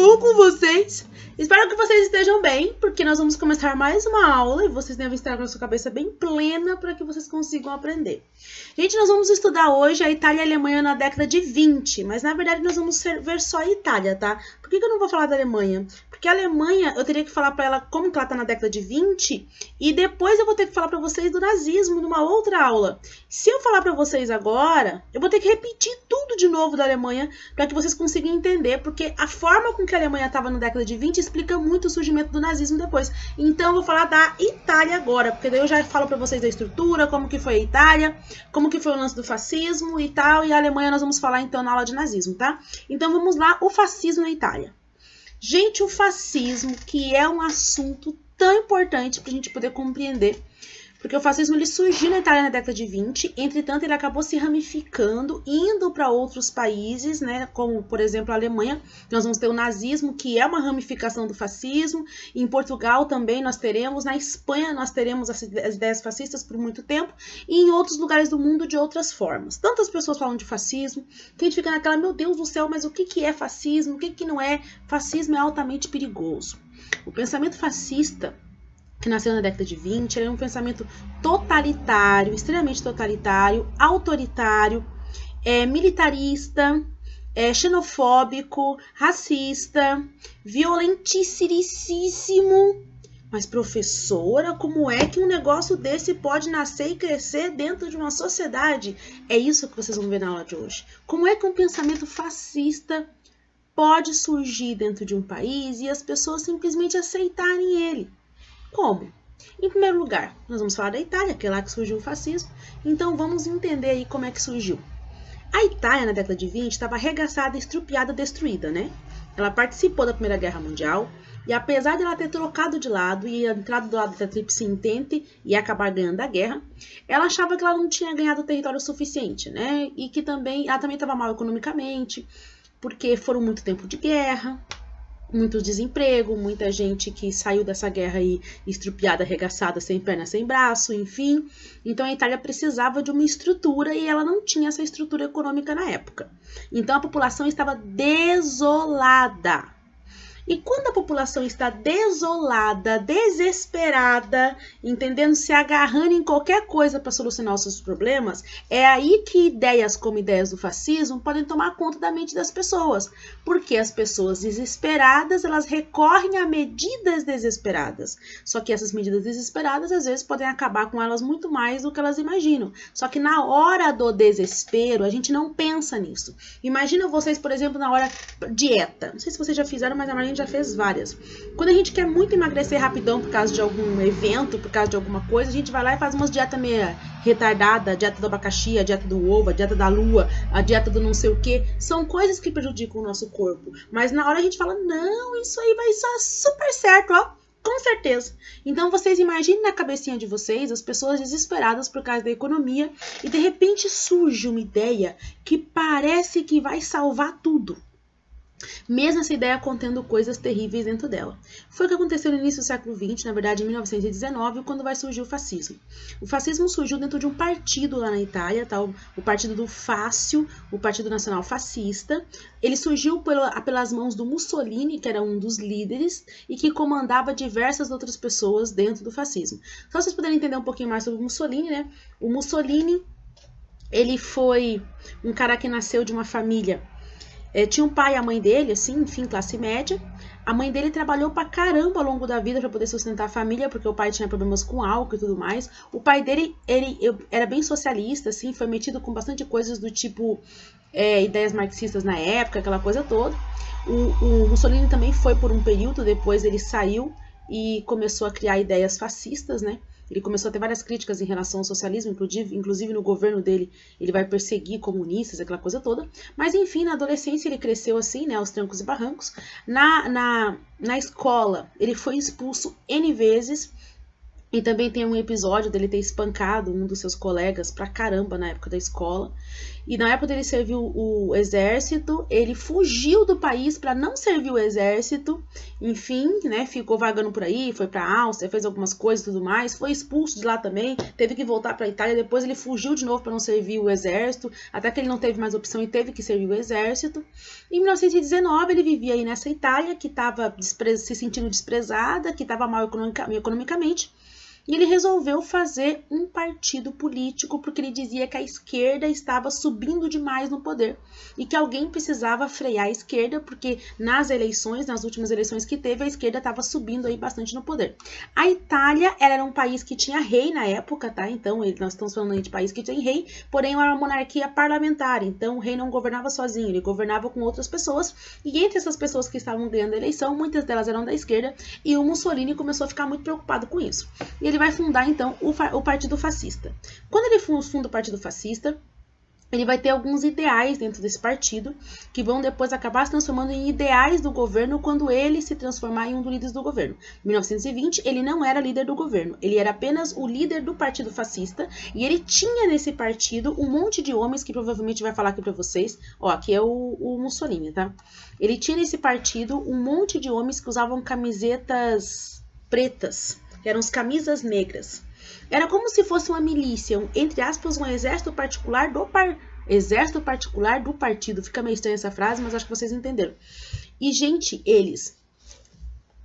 bom com vocês? Espero que vocês estejam bem, porque nós vamos começar mais uma aula e vocês devem estar com a sua cabeça bem plena para que vocês consigam aprender. Gente, nós vamos estudar hoje a Itália e a Alemanha na década de 20, mas na verdade nós vamos ver só a Itália, tá? Por que eu não vou falar da Alemanha? Porque a Alemanha eu teria que falar para ela como que ela tá na década de 20 e depois eu vou ter que falar para vocês do nazismo numa outra aula. Se eu falar para vocês agora, eu vou ter que repetir tudo de novo da Alemanha para que vocês consigam entender, porque a forma com que a Alemanha estava na década de 20 explica muito o surgimento do nazismo depois. Então eu vou falar da Itália agora, porque daí eu já falo para vocês da estrutura, como que foi a Itália, como que foi o lance do fascismo e tal, e a Alemanha nós vamos falar então na aula de nazismo, tá? Então vamos lá, o fascismo na Itália. Gente, o fascismo, que é um assunto tão importante para a gente poder compreender, porque o fascismo ele surgiu na Itália na década de 20, entretanto ele acabou se ramificando, indo para outros países, né, como por exemplo a Alemanha. Nós vamos ter o nazismo, que é uma ramificação do fascismo, em Portugal também nós teremos, na Espanha nós teremos as ideias fascistas por muito tempo, e em outros lugares do mundo de outras formas. Tantas pessoas falam de fascismo, que a gente fica naquela, meu Deus do céu, mas o que é fascismo, o que não é? Fascismo é altamente perigoso. O pensamento fascista, que nasceu na década de 20, ele é um pensamento totalitário, extremamente totalitário, autoritário, militarista, xenofóbico, racista, violentíssimo. Mas professora, como é que um negócio desse pode nascer e crescer dentro de uma sociedade? É isso que vocês vão ver na aula de hoje. Como é que um pensamento fascista pode surgir dentro de um país e as pessoas simplesmente aceitarem ele? Como? Em primeiro lugar, nós vamos falar da Itália, que é lá que surgiu o fascismo. Então vamos entender aí como é que surgiu. A Itália, na década de 20, estava arregaçada, estrupiada, destruída, né? Ela participou da Primeira Guerra Mundial e apesar de ela ter trocado de lado e entrado do lado da Tríplice Entente e acabar ganhando a guerra, ela achava que ela não tinha ganhado território suficiente, né? E que ela também estava mal economicamente, porque foram muito tempo de guerra, muito desemprego, muita gente que saiu dessa guerra aí estrupiada, arregaçada, sem perna, sem braço, enfim. Então a Itália precisava de uma estrutura e ela não tinha essa estrutura econômica na época. Então a população estava desolada. E quando a população está desolada, desesperada, entendendo, se agarrando em qualquer coisa para solucionar os seus problemas, é aí que ideias como ideias do fascismo podem tomar conta da mente das pessoas. Porque as pessoas desesperadas, elas recorrem a medidas desesperadas. Só que essas medidas desesperadas, às vezes, podem acabar com elas muito mais do que elas imaginam. Só que na hora do desespero, a gente não pensa nisso. Imagina vocês, por exemplo, na hora dieta. Não sei se vocês já fizeram, mas a Marina já fez várias. Quando a gente quer muito emagrecer rapidão por causa de algum evento, por causa de alguma coisa, a gente vai lá e faz umas dietas meio retardada, a dieta do abacaxi, a dieta do ovo, a dieta da lua, a dieta do não sei o que. São coisas que prejudicam o nosso corpo. Mas na hora a gente fala, não, isso aí vai estar super certo, ó. Com certeza. Então vocês imaginem na cabecinha de vocês as pessoas desesperadas por causa da economia e de repente surge uma ideia que parece que vai salvar tudo. Mesmo essa ideia contendo coisas terríveis dentro dela. Foi o que aconteceu no início do século XX, na verdade em 1919, quando vai surgir o fascismo. O fascismo surgiu dentro de um partido lá na Itália, tá? O partido do Fácio, o Partido Nacional Fascista. Ele surgiu pelas mãos do Mussolini, que era um dos líderes, e que comandava diversas outras pessoas dentro do fascismo. Só para vocês poderem entender um pouquinho mais sobre o Mussolini, né? O Mussolini, ele foi um cara que nasceu de uma família. Tinha um pai e a mãe dele, assim, enfim, classe média. A mãe dele trabalhou pra caramba ao longo da vida para poder sustentar a família, porque o pai tinha problemas com álcool e tudo mais. O pai dele, ele era bem socialista, assim, foi metido com bastante coisas do tipo ideias marxistas na época, aquela coisa toda. O Mussolini também foi por um período, depois ele saiu e começou a criar ideias fascistas, né? Ele começou a ter várias críticas em relação ao socialismo, inclusive no governo dele, ele vai perseguir comunistas, aquela coisa toda. Mas enfim, na adolescência ele cresceu assim, né, aos trancos e barrancos. Na escola, ele foi expulso N vezes. E também tem um episódio dele ter espancado um dos seus colegas pra caramba na época da escola. E na época dele servir o exército, ele fugiu do país para não servir o exército. Enfim, né, ficou vagando por aí, foi pra Áustria, fez algumas coisas e tudo mais. Foi expulso de lá também, teve que voltar pra Itália. Depois ele fugiu de novo para não servir o exército, até que ele não teve mais opção e teve que servir o exército. Em 1919 ele vivia aí nessa Itália que estava se sentindo desprezada, que estava mal economicamente. E ele resolveu fazer um partido político porque ele dizia que a esquerda estava subindo demais no poder e que alguém precisava frear a esquerda porque nas últimas eleições que teve, a esquerda estava subindo aí bastante no poder. A Itália era um país que tinha rei na época, tá? Então nós estamos falando aí de país que tem rei, porém era uma monarquia parlamentar, então o rei não governava sozinho, ele governava com outras pessoas e entre essas pessoas que estavam ganhando a eleição, muitas delas eram da esquerda e o Mussolini começou a ficar muito preocupado com isso. E ele vai fundar, então, o Partido Fascista. Quando ele funda o Partido Fascista, ele vai ter alguns ideais dentro desse partido, que vão depois acabar se transformando em ideais do governo quando ele se transformar em um dos líderes do governo. Em 1920, ele não era líder do governo, ele era apenas o líder do Partido Fascista, e ele tinha nesse partido um monte de homens, que provavelmente vai falar aqui pra vocês, ó, aqui é o Mussolini, tá? Ele tinha nesse partido um monte de homens que usavam camisetas pretas, que eram as camisas negras. Era como se fosse uma milícia, entre aspas, um exército particular do partido. Fica meio estranha essa frase, mas acho que vocês entenderam. E, gente, eles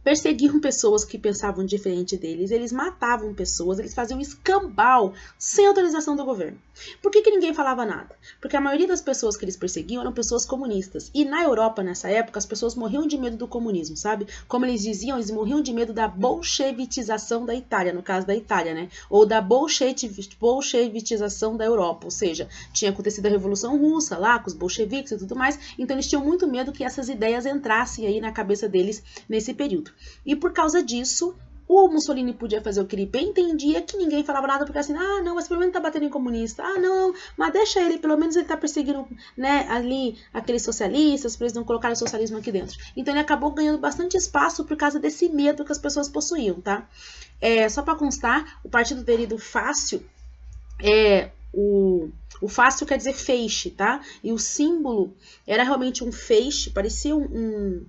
perseguiam pessoas que pensavam diferente deles, eles matavam pessoas, eles faziam escambau sem autorização do governo. Por que ninguém falava nada? Porque a maioria das pessoas que eles perseguiam eram pessoas comunistas. E na Europa, nessa época, as pessoas morriam de medo do comunismo, sabe? Como eles diziam, eles morriam de medo da bolchevitização da Itália, no caso da Itália, né? Ou da bolchevitização da Europa, ou seja, tinha acontecido a Revolução Russa lá, com os bolcheviques e tudo mais, então eles tinham muito medo que essas ideias entrassem aí na cabeça deles nesse período. E por causa disso, o Mussolini podia fazer o que ele bem entendia, que ninguém falava nada, porque assim, ah, não, mas pelo menos tá batendo em comunista, ah, não, mas deixa ele, pelo menos ele tá perseguindo, né, ali, aqueles socialistas, pra eles não colocarem o socialismo aqui dentro. Então ele acabou ganhando bastante espaço por causa desse medo que as pessoas possuíam, tá? Só pra constar, o partido dele do Fácil, o fácil quer dizer feixe, tá? E o símbolo era realmente um feixe, parecia um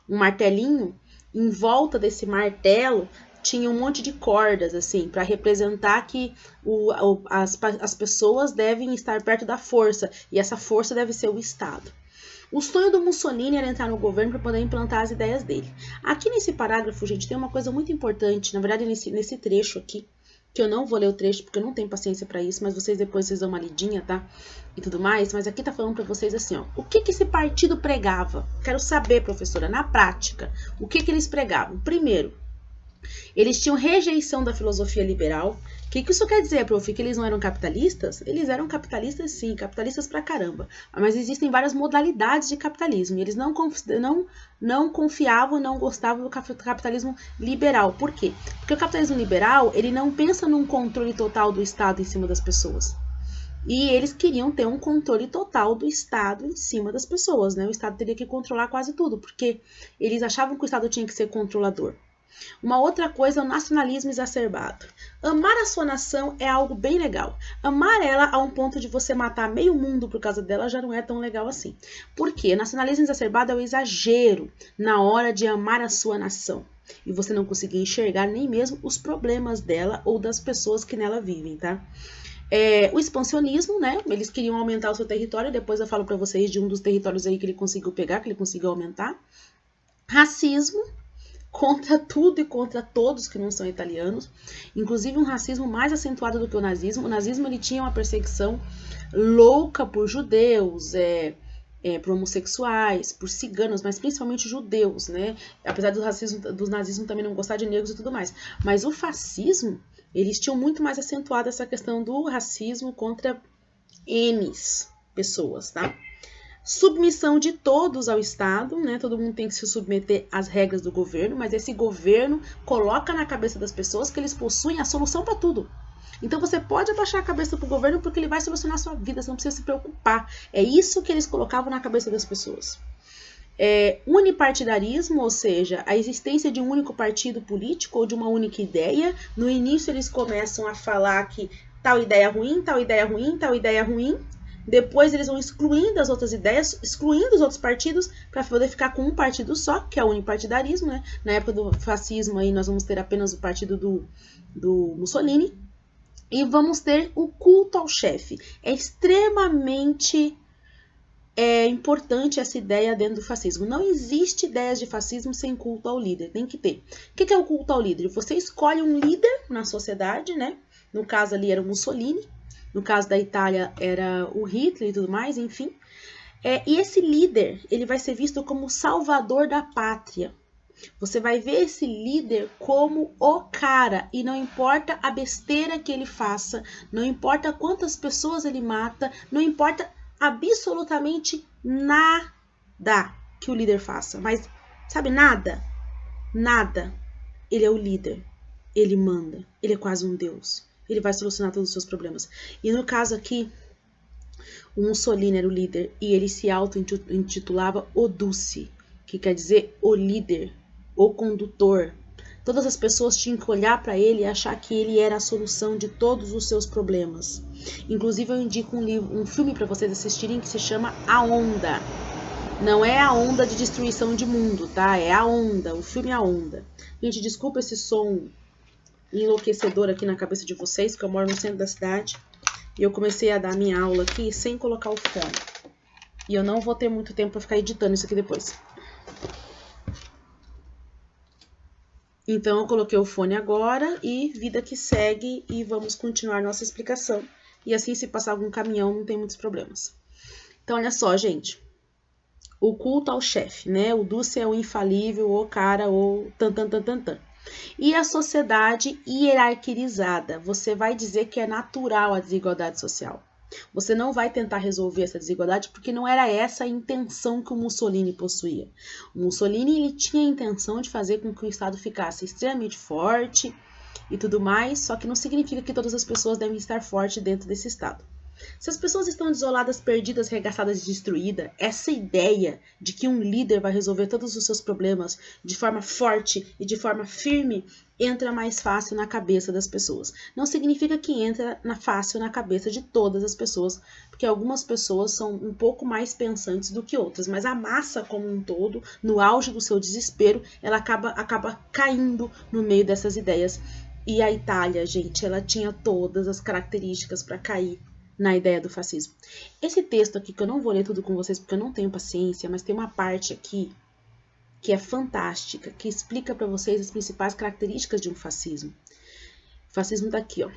martelinho. Em volta desse martelo tinha um monte de cordas, assim, para representar que as pessoas devem estar perto da força, e essa força deve ser o Estado. O sonho do Mussolini era entrar no governo para poder implantar as ideias dele. Aqui nesse parágrafo, gente, tem uma coisa muito importante, na verdade nesse trecho aqui, que eu não vou ler o trecho porque eu não tenho paciência para isso, mas vocês depois dão uma lidinha, tá? E tudo mais, mas aqui tá falando para vocês assim, ó, o que esse partido pregava? Quero saber, professora, na prática, o que eles pregavam? Primeiro, eles tinham rejeição da filosofia liberal. O que isso quer dizer, prof? Que eles não eram capitalistas? Eles eram capitalistas sim, capitalistas pra caramba. Mas existem várias modalidades de capitalismo. E eles não confiavam, não gostavam do capitalismo liberal. Por quê? Porque o capitalismo liberal, ele não pensa num controle total do Estado em cima das pessoas. E eles queriam ter um controle total do Estado em cima das pessoas, né? O Estado teria que controlar quase tudo, porque eles achavam que o Estado tinha que ser controlador. Uma outra coisa é o nacionalismo exacerbado. Amar a sua nação é algo bem legal. Amar ela a um ponto de você matar meio mundo por causa dela já não é tão legal assim. Por quê? Nacionalismo exacerbado é o exagero na hora de amar a sua nação. E você não conseguir enxergar nem mesmo os problemas dela ou das pessoas que nela vivem, tá? O expansionismo, né? Eles queriam aumentar o seu território. Depois eu falo pra vocês de um dos territórios aí que ele conseguiu pegar, que ele conseguiu aumentar. Racismo. Contra tudo e contra todos que não são italianos, inclusive um racismo mais acentuado do que o nazismo. O nazismo ele tinha uma perseguição louca por judeus, por homossexuais, por ciganos, mas principalmente judeus, né? Apesar do nazismo também não gostar de negros e tudo mais. Mas o fascismo, eles tinham muito mais acentuado essa questão do racismo contra pessoas, tá? Submissão de todos ao Estado, né? Todo mundo tem que se submeter às regras do governo, mas esse governo coloca na cabeça das pessoas que eles possuem a solução para tudo. Então você pode abaixar a cabeça para o governo porque ele vai solucionar a sua vida, você não precisa se preocupar. É isso que eles colocavam na cabeça das pessoas. Unipartidarismo, ou seja, a existência de um único partido político ou de uma única ideia. No início eles começam a falar que tal ideia é ruim, tal ideia é ruim, tal ideia é ruim. Depois eles vão excluindo as outras ideias, excluindo os outros partidos, para poder ficar com um partido só, que é o unipartidarismo, né? Na época do fascismo aí nós vamos ter apenas o partido do Mussolini. E vamos ter o culto ao chefe. É extremamente importante essa ideia dentro do fascismo. Não existe ideias de fascismo sem culto ao líder, tem que ter. O que é o culto ao líder? Você escolhe um líder na sociedade, né? No caso ali era o Mussolini, no caso da Itália era o Hitler e tudo mais, enfim. E esse líder, ele vai ser visto como o salvador da pátria. Você vai ver esse líder como o cara, e não importa a besteira que ele faça, não importa quantas pessoas ele mata, não importa absolutamente nada que o líder faça, mas sabe, nada, ele é o líder, ele manda, ele é quase um deus, ele vai solucionar todos os seus problemas. E no caso aqui, o Mussolini era o líder e ele se auto-intitulava o Duce, que quer dizer o líder, o condutor. Todas as pessoas tinham que olhar para ele e achar que ele era a solução de todos os seus problemas. Inclusive eu indico um filme para vocês assistirem que se chama A Onda. Não é a onda de destruição de mundo, tá? É A Onda, o filme A Onda. Gente, desculpa esse som enlouquecedor aqui na cabeça de vocês, porque eu moro no centro da cidade e eu comecei a dar minha aula aqui sem colocar o fone. E eu não vou ter muito tempo para ficar editando isso aqui depois. Então, eu coloquei o fone agora e vida que segue e vamos continuar nossa explicação. E assim, se passar algum caminhão, não tem muitos problemas. Então, olha só, gente. O culto ao chefe, né? O Duce é o infalível, o cara, o tan. E a sociedade hierarquizada. Você vai dizer que é natural a desigualdade social. Você não vai tentar resolver essa desigualdade porque não era essa a intenção que o Mussolini possuía. O Mussolini ele tinha a intenção de fazer com que o Estado ficasse extremamente forte e tudo mais, só que não significa que todas as pessoas devem estar fortes dentro desse Estado. Se as pessoas estão desoladas, perdidas, regaçadas e destruídas, essa ideia de que um líder vai resolver todos os seus problemas de forma forte e de forma firme entra mais fácil na cabeça das pessoas. Não significa que entra fácil na cabeça de todas as pessoas, porque algumas pessoas são um pouco mais pensantes do que outras, mas a massa como um todo, no auge do seu desespero, ela acaba caindo no meio dessas ideias. E a Itália, gente, ela tinha todas as características para cair na ideia do fascismo. Esse texto aqui, que eu não vou ler tudo com vocês porque eu não tenho paciência, mas tem uma parte aqui que é fantástica, que explica para vocês as principais características de um fascismo. O fascismo tá aqui, ó.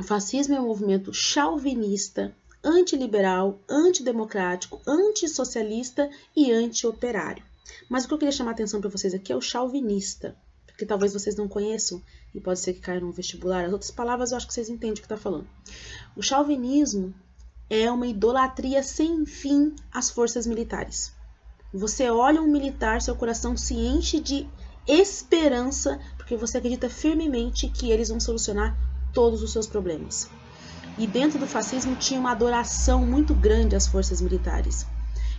O fascismo é um movimento chauvinista, antiliberal, antidemocrático, antissocialista e antioperário. Mas o que eu queria chamar a atenção para vocês aqui é o chauvinista, porque talvez vocês não conheçam e pode ser que caia no vestibular. As outras palavras eu acho que vocês entendem o que está falando. O chauvinismo é uma idolatria sem fim às forças militares. Você olha um militar, seu coração se enche de esperança, porque você acredita firmemente que eles vão solucionar todos os seus problemas. E dentro do fascismo tinha uma adoração muito grande às forças militares.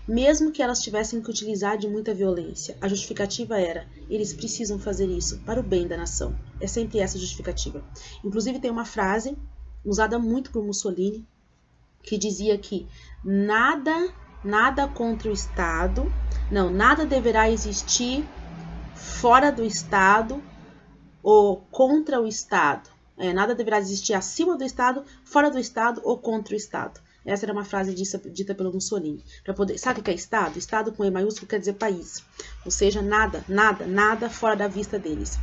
Mesmo que elas tivessem que utilizar de muita violência, a justificativa era: eles precisam fazer isso para o bem da nação. É sempre essa a justificativa. Inclusive tem uma frase usada muito por Mussolini, que dizia que nada contra o Estado, nada deverá existir fora do Estado ou contra o Estado. Nada deverá existir acima do Estado, fora do Estado ou contra o Estado. Essa era uma frase dita pelo Mussolini. Sabe o que é Estado? Estado com E maiúsculo quer dizer país. Ou seja, nada fora da vista deles.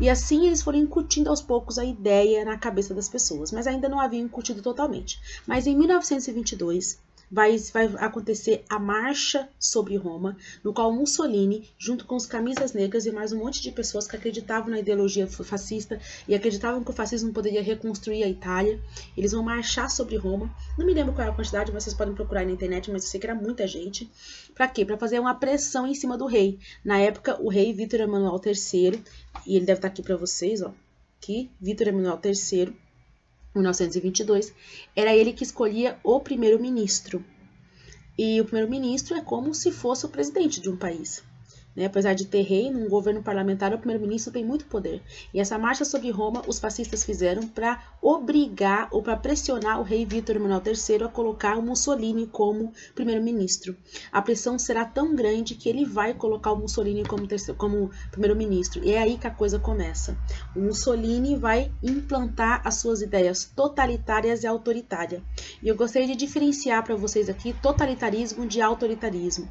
E assim eles foram incutindo aos poucos a ideia na cabeça das pessoas, mas ainda não haviam incutido totalmente. Mas em 1922 vai acontecer a Marcha sobre Roma, no qual Mussolini, junto com os camisas negras e mais um monte de pessoas que acreditavam na ideologia fascista e acreditavam que o fascismo poderia reconstruir a Itália, eles vão marchar sobre Roma. Não me lembro qual é a quantidade, vocês podem procurar na internet, mas eu sei que era muita gente. Para quê? Para fazer uma pressão em cima do rei. Na época, o rei Vítor Emanuel III, e ele deve estar aqui para vocês, ó, aqui, Vítor Emanuel III, 1922, era ele que escolhia o primeiro-ministro. E o primeiro-ministro é como se fosse o presidente de um país. Apesar de ter rei, num governo parlamentar, o primeiro-ministro tem muito poder. E essa marcha sobre Roma, os fascistas fizeram para obrigar ou para pressionar o rei Vítor Emanuel III a colocar o Mussolini como primeiro-ministro. A pressão será tão grande que ele vai colocar o Mussolini como primeiro-ministro. E é aí que a coisa começa. O Mussolini vai implantar as suas ideias totalitárias e autoritárias. E eu gostaria de diferenciar para vocês aqui totalitarismo de autoritarismo.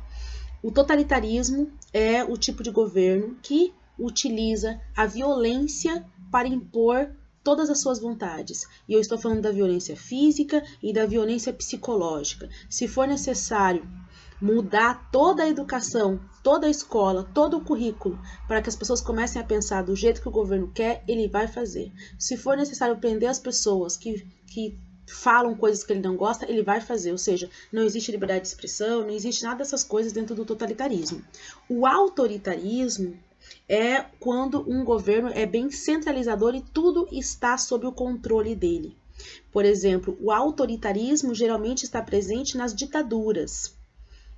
O totalitarismo é o tipo de governo que utiliza a violência para impor todas as suas vontades. E eu estou falando da violência física e da violência psicológica. Se for necessário mudar toda a educação, toda a escola, todo o currículo, para que as pessoas comecem a pensar do jeito que o governo quer, ele vai fazer. Se for necessário prender as pessoas que falam coisas que ele não gosta, ele vai fazer, ou seja, não existe liberdade de expressão, não existe nada dessas coisas dentro do totalitarismo. O autoritarismo é quando um governo é bem centralizador e tudo está sob o controle dele. Por exemplo, o autoritarismo geralmente está presente nas ditaduras.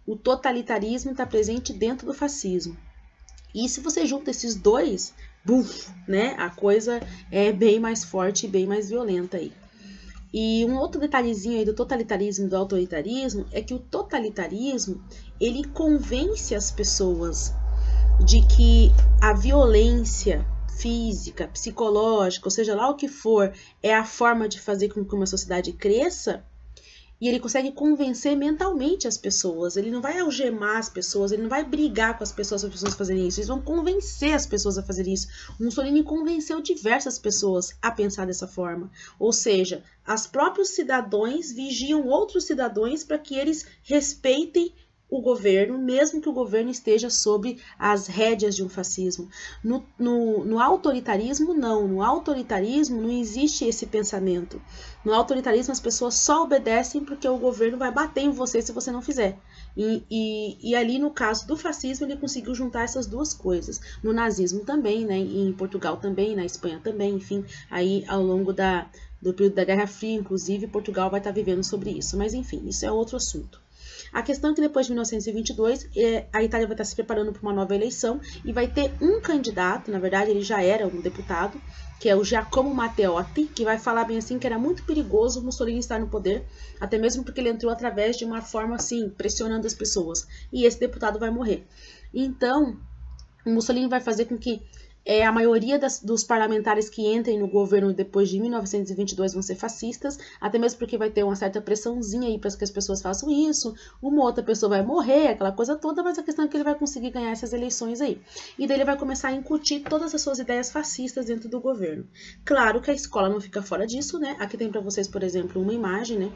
O totalitarismo está presente dentro do fascismo. E se você junta esses dois, a coisa é bem mais forte e bem mais violenta aí. E um outro detalhezinho aí do totalitarismo e do autoritarismo é que o totalitarismo, ele convence as pessoas de que a violência física, psicológica, ou seja lá o que for, é a forma de fazer com que uma sociedade cresça. E ele consegue convencer mentalmente as pessoas. Ele não vai algemar as pessoas, ele não vai brigar com as pessoas para as pessoas fazerem isso. Eles vão convencer as pessoas a fazerem isso. O Mussolini convenceu diversas pessoas a pensar dessa forma. Ou seja, os próprios cidadãos vigiam outros cidadãos para que eles respeitem o governo, mesmo que o governo esteja sob as rédeas de um fascismo. No autoritarismo, não. No autoritarismo não existe esse pensamento. No autoritarismo, as pessoas só obedecem porque o governo vai bater em você se você não fizer. E ali, no caso do fascismo, ele conseguiu juntar essas duas coisas. No nazismo também, em Portugal também, na Espanha também, enfim, aí ao longo do período da Guerra Fria, inclusive, Portugal vai estar vivendo sobre isso. Mas enfim, isso é outro assunto. A questão é que depois de 1922, a Itália vai estar se preparando para uma nova eleição e vai ter um candidato, na verdade ele já era um deputado, que é o Giacomo Matteotti, que vai falar bem assim que era muito perigoso o Mussolini estar no poder, até mesmo porque ele entrou através de uma forma assim, pressionando as pessoas. E esse deputado vai morrer. Então, o Mussolini vai fazer com que a maioria dos parlamentares que entrem no governo depois de 1922 vão ser fascistas, até mesmo porque vai ter uma certa pressãozinha aí para que as pessoas façam isso, uma outra pessoa vai morrer, aquela coisa toda, mas a questão é que ele vai conseguir ganhar essas eleições aí. E daí ele vai começar a incutir todas as suas ideias fascistas dentro do governo. Claro que a escola não fica fora disso, né? Aqui tem para vocês, por exemplo, uma imagem, né,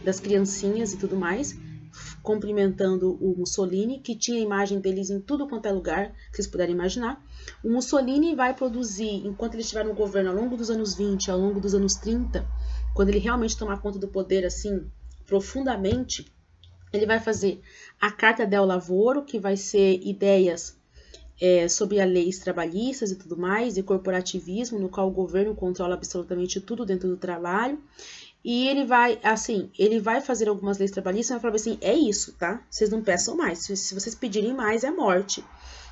das criancinhas e tudo mais, cumprimentando o Mussolini, que tinha a imagem deles em tudo quanto é lugar que vocês puderem imaginar. O Mussolini vai produzir, enquanto ele estiver no governo ao longo dos anos 20, ao longo dos anos 30, quando ele realmente tomar conta do poder assim, profundamente, ele vai fazer a Carta del Lavoro, que vai ser ideias sobre as leis trabalhistas e tudo mais, e corporativismo, no qual o governo controla absolutamente tudo dentro do trabalho. E ele vai fazer algumas leis trabalhistas, mas vai falar assim, é isso, tá? Vocês não peçam mais, se vocês pedirem mais, é morte.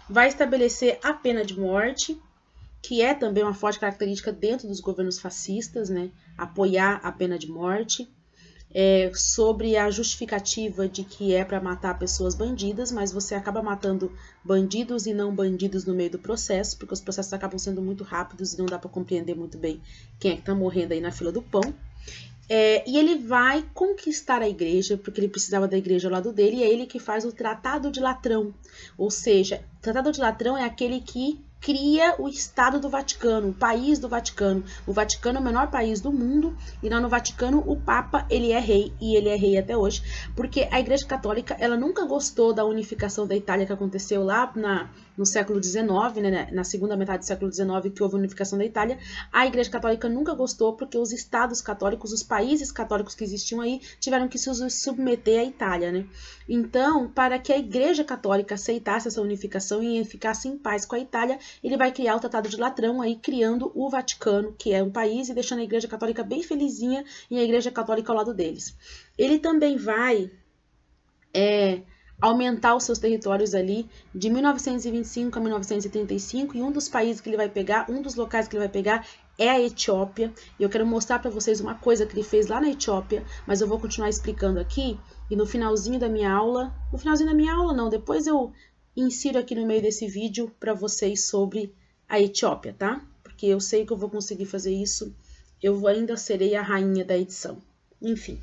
Vai estabelecer a pena de morte, que é também uma forte característica dentro dos governos fascistas, né? Apoiar a pena de morte. Sobre a justificativa de que é para matar pessoas bandidas, mas você acaba matando bandidos e não bandidos no meio do processo, porque os processos acabam sendo muito rápidos e não dá para compreender muito bem quem é que está morrendo aí na fila do pão. E ele vai conquistar a igreja, porque ele precisava da igreja ao lado dele, e é ele que faz o Tratado de Latrão. Ou seja, o Tratado de Latrão é aquele que cria o Estado do Vaticano, o país do Vaticano. O Vaticano é o menor país do mundo, e lá no Vaticano o Papa ele é rei, e ele é rei até hoje, porque a Igreja Católica ela nunca gostou da unificação da Itália que aconteceu lá no século XIX, né, na segunda metade do século XIX, que houve a unificação da Itália. A Igreja Católica nunca gostou porque os estados católicos, os países católicos que existiam aí, tiveram que se submeter à Itália, né? Então, para que a Igreja Católica aceitasse essa unificação e ficasse em paz com a Itália, ele vai criar o Tratado de Latrão, aí criando o Vaticano, que é um país, e deixando a Igreja Católica bem felizinha e a Igreja Católica ao lado deles. Ele também vai aumentar os seus territórios ali de 1925 a 1935, e um dos países que ele vai pegar, um dos locais que ele vai pegar é a Etiópia. E eu quero mostrar para vocês uma coisa que ele fez lá na Etiópia, mas eu vou continuar explicando aqui, e no finalzinho da minha aula, não, depois eu insiro aqui no meio desse vídeo para vocês sobre a Etiópia, tá? Porque eu sei que eu vou conseguir fazer isso, eu ainda serei a rainha da edição. Enfim.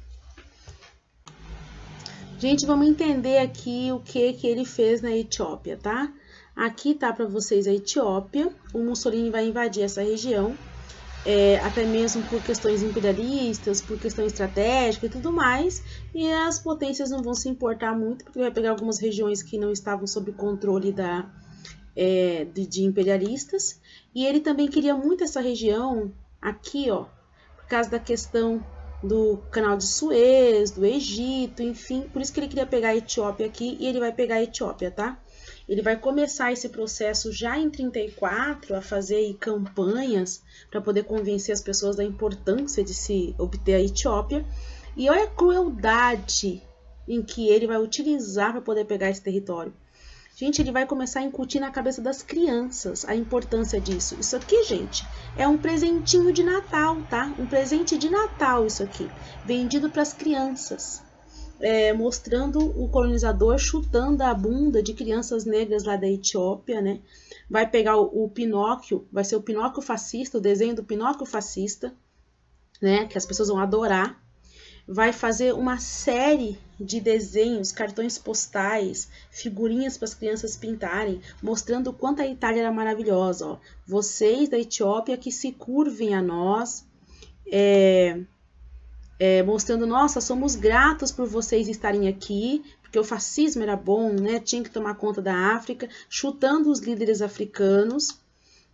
Gente, vamos entender aqui o que ele fez na Etiópia, tá? Aqui tá para vocês a Etiópia. O Mussolini vai invadir essa região, até mesmo por questões imperialistas, por questão estratégica e tudo mais. E as potências não vão se importar muito, porque ele vai pegar algumas regiões que não estavam sob controle de imperialistas. E ele também queria muito essa região aqui, ó, por causa da questão do canal de Suez, do Egito, enfim, por isso que ele queria pegar a Etiópia aqui, e ele vai pegar a Etiópia, tá? Ele vai começar esse processo já em 34, a fazer campanhas para poder convencer as pessoas da importância de se obter a Etiópia, e olha a crueldade em que ele vai utilizar para poder pegar esse território. Gente, ele vai começar a incutir na cabeça das crianças a importância disso. Isso aqui, gente, é um presentinho de Natal, tá? Um presente de Natal, isso aqui, vendido para as crianças. Mostrando o colonizador chutando a bunda de crianças negras lá da Etiópia, né? Vai pegar o Pinóquio, vai ser o Pinóquio fascista, o desenho do Pinóquio fascista, né? Que as pessoas vão adorar. Vai fazer uma série de desenhos, cartões postais, figurinhas para as crianças pintarem, mostrando o quanto a Itália era maravilhosa. Ó. Vocês da Etiópia que se curvem a nós, mostrando, nossa, somos gratos por vocês estarem aqui, porque o fascismo era bom, né? Tinha que tomar conta da África, chutando os líderes africanos.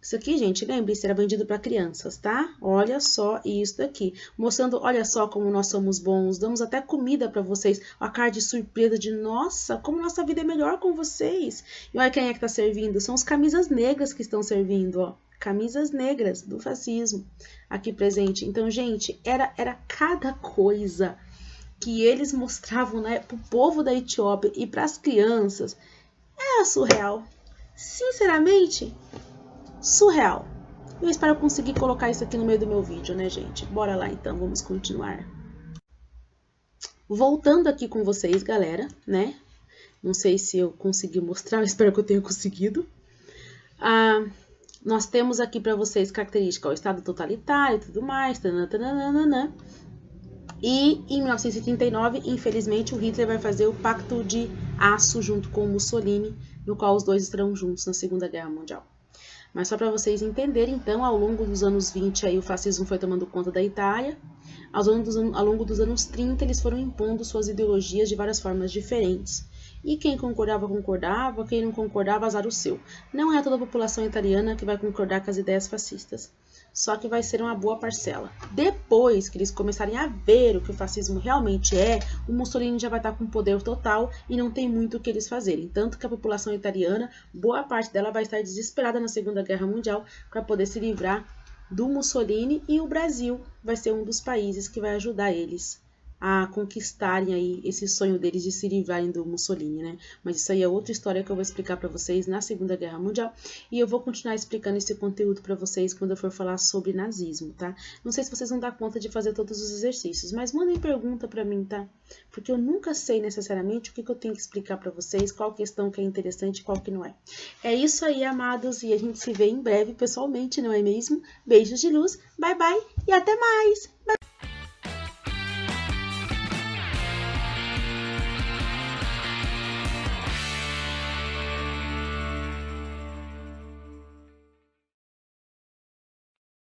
Isso aqui, gente, lembre-se, era vendido para crianças, tá? Olha só isso daqui. Mostrando, olha só como nós somos bons, damos até comida para vocês. A cara de surpresa de, nossa, como nossa vida é melhor com vocês. E olha quem é que tá servindo. São os camisas negras que estão servindo, ó. Camisas negras do fascismo aqui presente. Então, gente, era cada coisa que eles mostravam, né, pro povo da Etiópia e para as crianças. Era surreal. Sinceramente, surreal. Eu espero conseguir colocar isso aqui no meio do meu vídeo, né, gente? Bora lá, então, vamos continuar. Voltando aqui com vocês, galera, né? Não sei se eu consegui mostrar, espero que eu tenha conseguido. Nós temos aqui para vocês característica, o Estado totalitário e tudo mais, tananana. E em 1939, infelizmente, o Hitler vai fazer o Pacto de Aço junto com o Mussolini, no qual os dois estarão juntos na Segunda Guerra Mundial. Mas só para vocês entenderem, então, ao longo dos anos 20, aí, o fascismo foi tomando conta da Itália. Ao longo dos anos 30, eles foram impondo suas ideologias de várias formas diferentes. E quem concordava, concordava, quem não concordava, azar o seu. Não é toda a população italiana que vai concordar com as ideias fascistas. Só que vai ser uma boa parcela. Depois que eles começarem a ver o que o fascismo realmente é, o Mussolini já vai estar com poder total e não tem muito o que eles fazerem. Tanto que a população italiana, boa parte dela vai estar desesperada na Segunda Guerra Mundial para poder se livrar do Mussolini, e o Brasil vai ser um dos países que vai ajudar eles a conquistarem aí esse sonho deles de se livrarem do Mussolini, né? Mas isso aí é outra história que eu vou explicar para vocês na Segunda Guerra Mundial, e eu vou continuar explicando esse conteúdo para vocês quando eu for falar sobre nazismo, tá? Não sei se vocês vão dar conta de fazer todos os exercícios, mas mandem pergunta para mim, tá? Porque eu nunca sei necessariamente o que eu tenho que explicar para vocês, qual questão que é interessante e qual que não é. É isso aí, amados, e a gente se vê em breve pessoalmente, não é mesmo? Beijos de luz, bye bye e até mais! Bye.